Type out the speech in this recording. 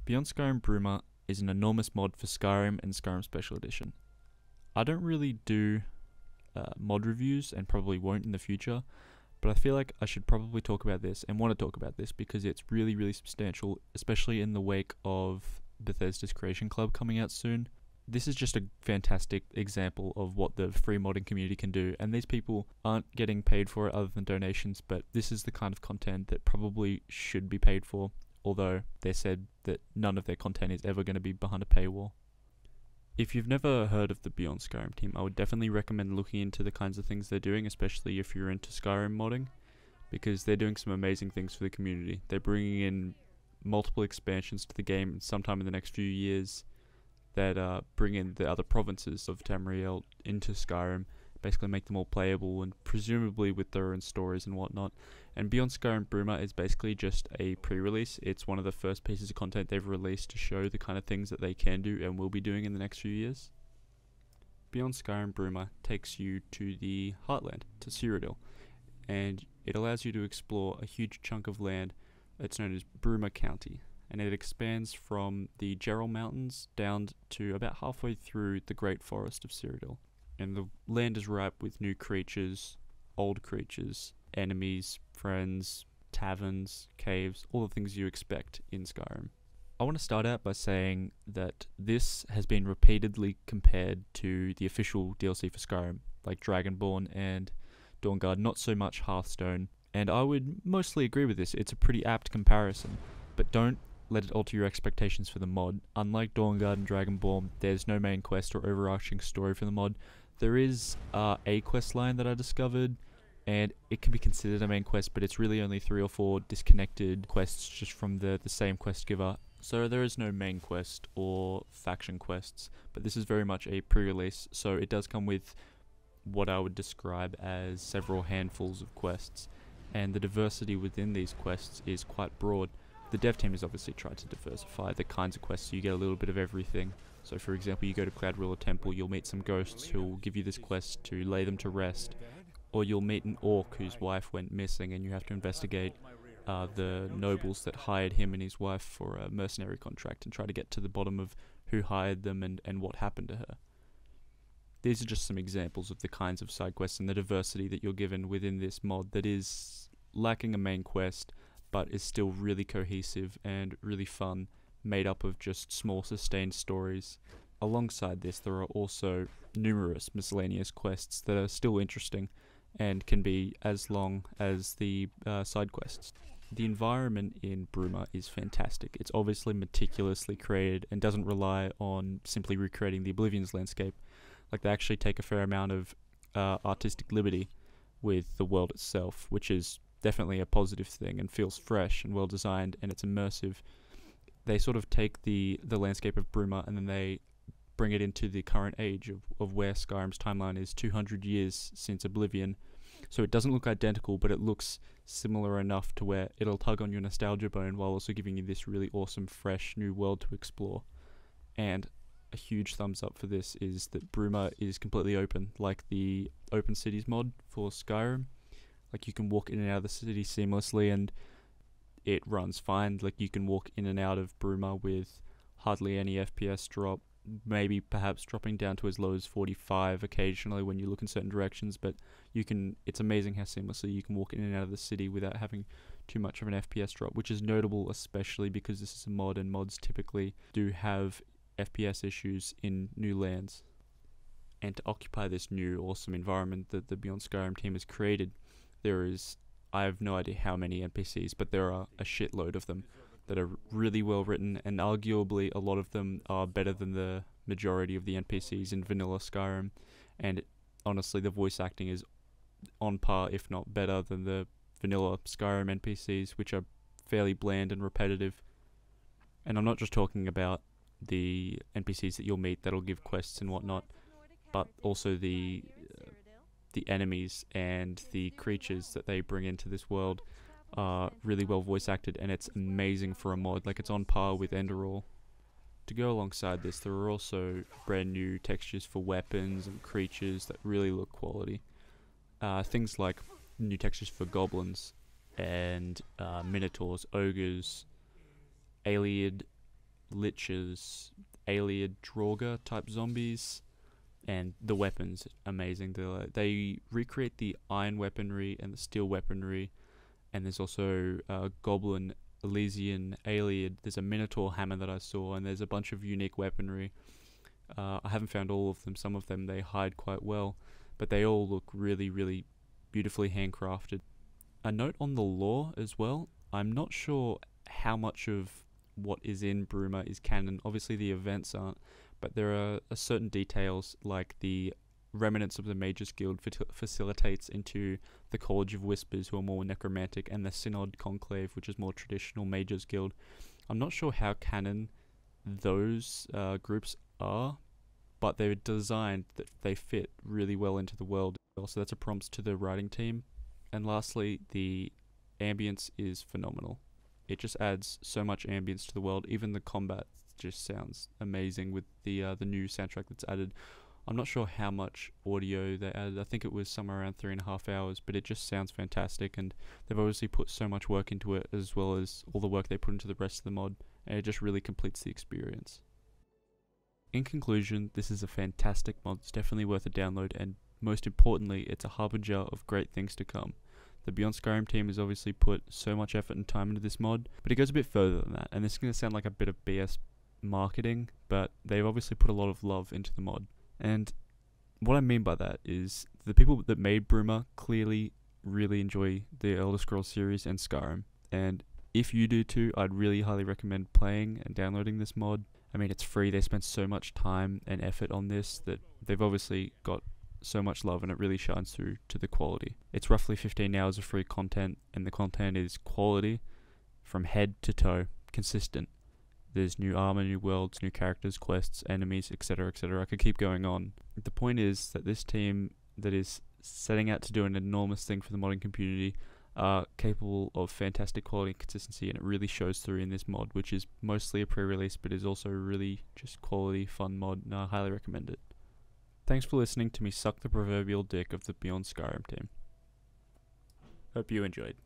Beyond Skyrim Bruma is an enormous mod for Skyrim and Skyrim Special Edition. I don't really do mod reviews and probably won't in the future, but I feel like I should probably talk about this and want to talk about this because it's really, really substantial, especially in the wake of Bethesda's Creation Club coming out soon. This is just a fantastic example of what the free modding community can do, and these people aren't getting paid for it other than donations, but this is the kind of content that probably should be paid for, although they said that none of their content is ever going to be behind a paywall. If you've never heard of the Beyond Skyrim team, I would definitely recommend looking into the kinds of things they're doing, especially if you're into Skyrim modding, because they're doing some amazing things for the community. They're bringing in multiple expansions to the game sometime in the next few years that bring in the other provinces of Tamriel into Skyrim, basically make them all playable, and presumably with their own stories and whatnot. And Beyond Skyrim Bruma is basically just a pre-release. It's one of the first pieces of content they've released to show the kind of things that they can do and will be doing in the next few years. Beyond Skyrim Bruma takes you to the Heartland, to Cyrodiil, and it allows you to explore a huge chunk of land that's known as Bruma County, and it expands from the Gerald Mountains down to about halfway through the Great Forest of Cyrodiil. And the land is ripe with new creatures, old creatures, enemies, friends, taverns, caves, all the things you expect in Skyrim. I want to start out by saying that this has been repeatedly compared to the official DLC for Skyrim, like Dragonborn and Dawnguard, not so much Hearthstone, and I would mostly agree with this. It's a pretty apt comparison, but don't let it alter your expectations for the mod. Unlike Dawnguard and Dragonborn, there's no main quest or overarching story for the mod. There is a quest line that I discovered, and it can be considered a main quest, but it's really only 3 or 4 disconnected quests just from the same quest giver. So there is no main quest or faction quests, but this is very much a pre-release, so it does come with what I would describe as several handfuls of quests, and the diversity within these quests is quite broad. The dev team has obviously tried to diversify the kinds of quests so you get a little bit of everything. So for example, you go to Cloud Ruler Temple, you'll meet some ghosts who will give you this quest to lay them to rest, or you'll meet an orc whose wife went missing and you have to investigate the nobles that hired him and his wife for a mercenary contract and try to get to the bottom of who hired them and what happened to her. These are just some examples of the kinds of side quests and the diversity that you're given within this mod that is lacking a main quest, but is still really cohesive and really fun, made up of just small sustained stories. Alongside this, there are also numerous miscellaneous quests that are still interesting and can be as long as the side quests. The environment in Bruma is fantastic. It's obviously meticulously created and doesn't rely on simply recreating the Oblivion's landscape. Like, they actually take a fair amount of artistic liberty with the world itself, which is definitely a positive thing and feels fresh and well designed, and it's immersive. They sort of take the landscape of Bruma and then they bring it into the current age of where Skyrim's timeline is 200 years since Oblivion. So it doesn't look identical, but it looks similar enough to where it'll tug on your nostalgia bone while also giving you this really awesome, fresh new world to explore. And a huge thumbs up for this is that Bruma is completely open, like the Open Cities mod for Skyrim. Like, you can walk in and out of the city seamlessly and it runs fine. Like, you can walk in and out of Bruma with hardly any FPS drop, maybe perhaps dropping down to as low as 45 occasionally when you look in certain directions, but it's amazing how seamlessly you can walk in and out of the city without having too much of an FPS drop, which is notable especially because this is a mod and mods typically do have FPS issues in new lands. And to occupy this new awesome environment that the Beyond Skyrim team has created, I have no idea how many NPCs, but there are a shitload of them that are really well written, and arguably a lot of them are better than the majority of the NPCs in vanilla Skyrim, and honestly the voice acting is on par, if not better, than the vanilla Skyrim NPCs, which are fairly bland and repetitive. And I'm not just talking about the NPCs that you'll meet that'll give quests and whatnot, but also the enemies and the creatures that they bring into this world are really well voice acted, and it's amazing for a mod. Like, it's on par with Enderall. To go alongside this, there are also brand new textures for weapons and creatures that really look quality. Things like new textures for goblins and minotaurs, ogres, Aliad, liches, alien Draugr type zombies, and the weapons amazing. They recreate the iron weaponry and the steel weaponry, and there's also goblin, Elysian, alien. There's a minotaur hammer that I saw, and there's a bunch of unique weaponry. I haven't found all of them. Some of them they hide quite well, but they all look really, really beautifully handcrafted. A note on the lore as well. I'm not sure how much of what is in Bruma is canon. Obviously the events aren't, but there are certain details like the remnants of the Mages Guild facilitates into the College of Whispers, who are more necromantic, and the Synod Conclave, which is more traditional Mages Guild. I'm not sure how canon those groups are, but they're designed that they fit really well into the world. So that's a prompts to the writing team. And lastly, the ambience is phenomenal. It just adds so much ambience to the world. Even the combat just sounds amazing with the new soundtrack that's added. I'm not sure how much audio they added. I think it was somewhere around 3.5 hours, but it just sounds fantastic, and they've obviously put so much work into it, as well as all the work they put into the rest of the mod, and it just really completes the experience. In conclusion, this is a fantastic mod. It's definitely worth a download, and most importantly, it's a harbinger of great things to come. The Beyond Skyrim team has obviously put so much effort and time into this mod, but it goes a bit further than that, and this is going to sound like a bit of BS marketing, but they've obviously put a lot of love into the mod. And what I mean by that is the people that made Bruma clearly really enjoy the Elder Scrolls series and Skyrim, and if you do too, I'd really highly recommend playing and downloading this mod. I mean, it's free. They spent so much time and effort on this that they've obviously got so much love, and it really shines through to the quality. It's roughly 15 hours of free content, and the content is quality from head to toe, consistent. There's new armor, new worlds, new characters, quests, enemies, etc, etc. I could keep going on. The point is that this team that is setting out to do an enormous thing for the modding community are capable of fantastic quality and consistency, and it really shows through in this mod, which is mostly a pre-release but is also really just quality, fun mod, and I highly recommend it. Thanks for listening to me suck the proverbial dick of the Beyond Skyrim team. Hope you enjoyed.